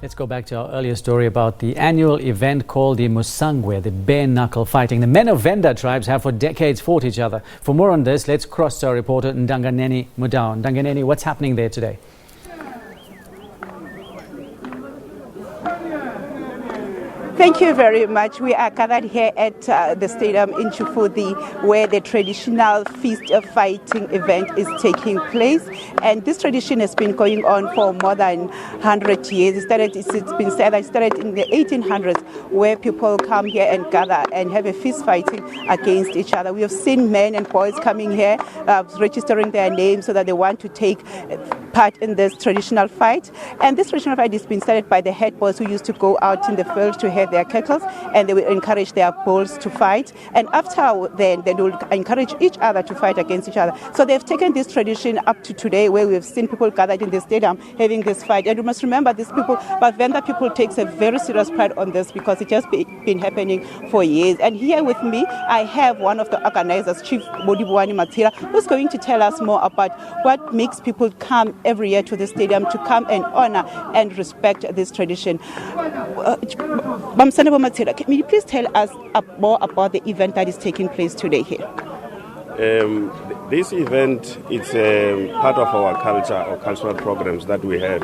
Let's go back to our earlier story about the annual event called the Musangwe, the bare-knuckle fighting. The men of Venda tribes have for decades fought each other. For more on this, let's cross to our reporter Nndanganeni Mudau. Nndanganeni, what's happening there today? Thank you very much. We are gathered here at the stadium in Tshifudi, where the traditional feast of fighting event is taking place. And this tradition has been going on for more than 100 years. It's been said that it started in the 1800s, where people come here and gather and have a feast fighting against each other. We have seen men and boys coming here, registering their names so that they want to take part in this traditional fight. And this traditional fight has been started by the head boys who used to go out in the field to have their kettles, and they will encourage their bulls to fight. And after then, they will encourage each other to fight against each other. So they've taken this tradition up to today, where we've seen people gathered in the stadium having this fight. And you must remember, these people, but Venda people takes a very serious pride on this because it has been happening for years. And here with me, I have one of the organizers, Chief Matira, who's going to tell us more about what makes people come every year to the stadium to come and honor and respect this tradition. Can you please tell us more about the event that is taking place today here? This event is part of our culture or cultural programs that we have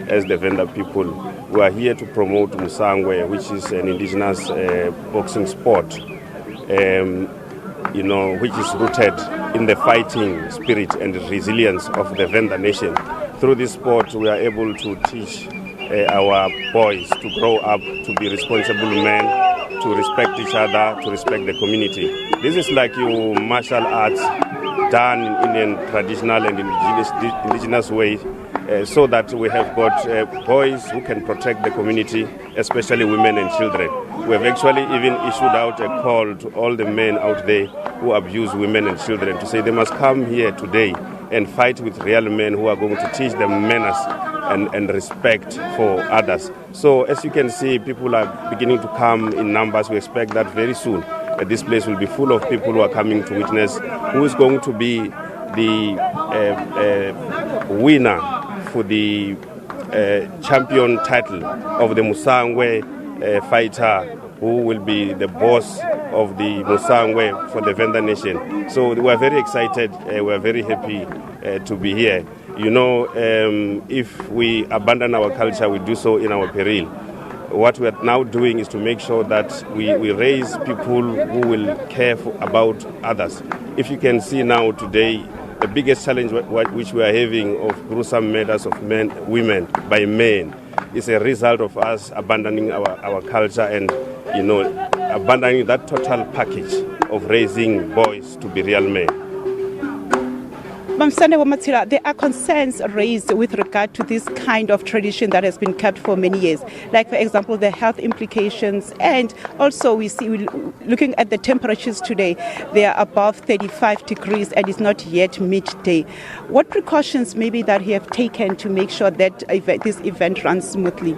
as the Venda people. We are here to promote Musangwe, which is an indigenous boxing sport, which is rooted in the fighting spirit and resilience of the Venda nation. Through this sport, we are able to teach our boys to grow up to be responsible men, to respect each other, to respect the community. This is like your martial arts done in Indian traditional and indigenous way, so that we have got boys who can protect the community, especially women and children. We have actually even issued out a call to all the men out there who abuse women and children to say they must come here today and fight with real men who are going to teach them manners and respect for others. So as you can see, people are beginning to come in numbers. We expect that very soon this place will be full of people who are coming to witness who is going to be the winner for the champion title of the Musangwe fighter, who will be the boss of the Musangwe for the Venda nation. So we are very excited, we are very happy to be here. If we abandon our culture, we do so in our peril. What we are now doing is to make sure that we raise people who will care about others. If you can see now today, the biggest challenge which we are having of gruesome murders of women by men is a result of us abandoning our culture and abandoning that total package of raising boys to be real men. There are concerns raised with regard to this kind of tradition that has been kept for many years, like, for example, the health implications. And also looking at the temperatures today, they are above 35 degrees and it's not yet midday. What precautions maybe that you have taken to make sure that this event runs smoothly?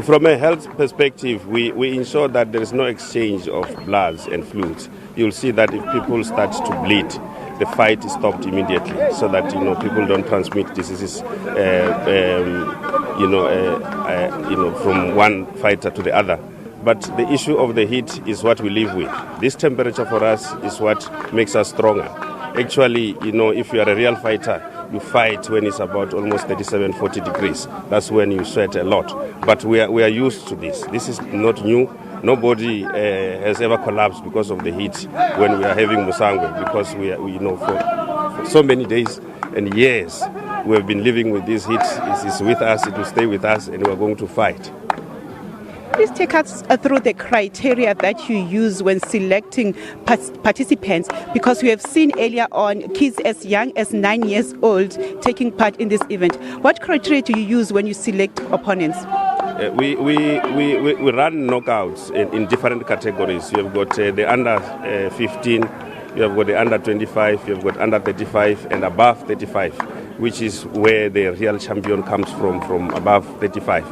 From a health perspective, we ensure that there is no exchange of bloods and fluids. You'll see that if people start to bleed, the fight is stopped immediately, so that people don't transmit diseases, from one fighter to the other. But the issue of the heat is what we live with. This temperature for us is what makes us stronger. Actually, if you are a real fighter, you fight when it's about almost 37, 40 degrees. That's when you sweat a lot. But we are used to this. This is not new. Nobody has ever collapsed because of the heat when we are having Musangwe, because we for so many days and years we have been living with this heat. It is with us, it will stay with us, and we are going to fight. Please take us through the criteria that you use when selecting participants, because we have seen earlier on kids as young as 9 years old taking part in this event. What criteria do you use when you select opponents? We run knockouts in different categories. You have got the under 15, you have got the under 25, you have got under 35 and above 35, which is where the real champion comes from above 35.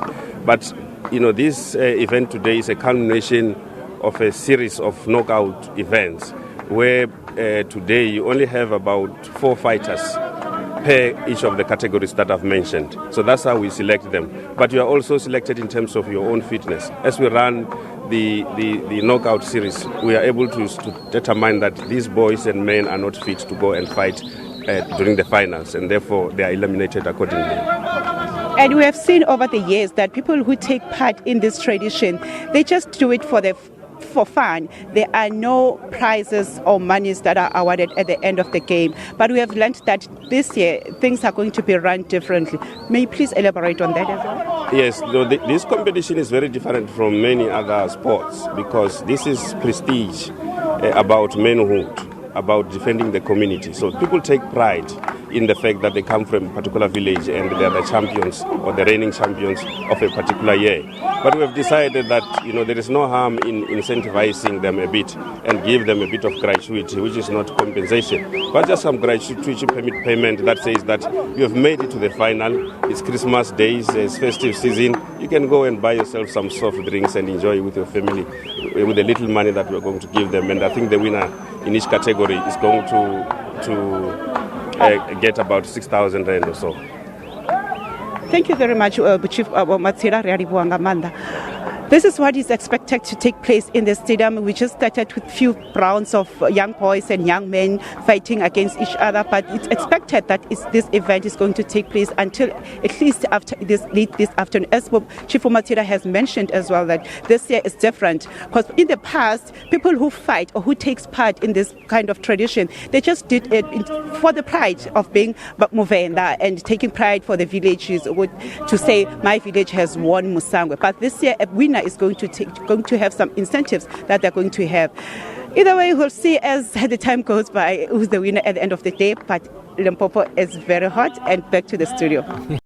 But this event today is a culmination of a series of knockout events where today you only have about 4 fighters per each of the categories that I've mentioned. So that's how we select them. But you are also selected in terms of your own fitness. As we run the knockout series, we are able to determine that these boys and men are not fit to go and fight during the finals, and therefore they are eliminated accordingly. And we have seen over the years that people who take part in this tradition, they just do it for fun. There are no prizes or monies that are awarded at the end of the game. But we have learned that this year things are going to be run differently. May you please elaborate on that as well? Yes, this competition is very different from many other sports because this is prestige about manhood, about defending the community. So people take pride in the fact that they come from a particular village and they are the champions or the reigning champions of a particular year. But we have decided that there is no harm in incentivizing them a bit and give them a bit of gratuity, which is not compensation, but just some gratuity payment that says that you have made it to the final. It's Christmas days, it's festive season. You can go and buy yourself some soft drinks and enjoy with your family with the little money that we're going to give them. And I think the winner in each category is going to get about 6,000 rand or so. Thank you very much, Chief Matsira Riaribuangamanda. This is what is expected to take place in the stadium. We just started with few rounds of young boys and young men fighting against each other, but it's expected that this event is going to take place until at least after this afternoon. As Chief Matsira has mentioned as well, that this year is different because in the past, people who fight or who takes part in this kind of tradition, they just did it for the pride of being Venda and taking pride for the villages to say my village has won Musangwe. But this year, a winner is going to have some incentives that they're going to have. Either way, we'll see as the time goes by who's the winner at the end of the day. But Limpopo is very hot, and back to the studio.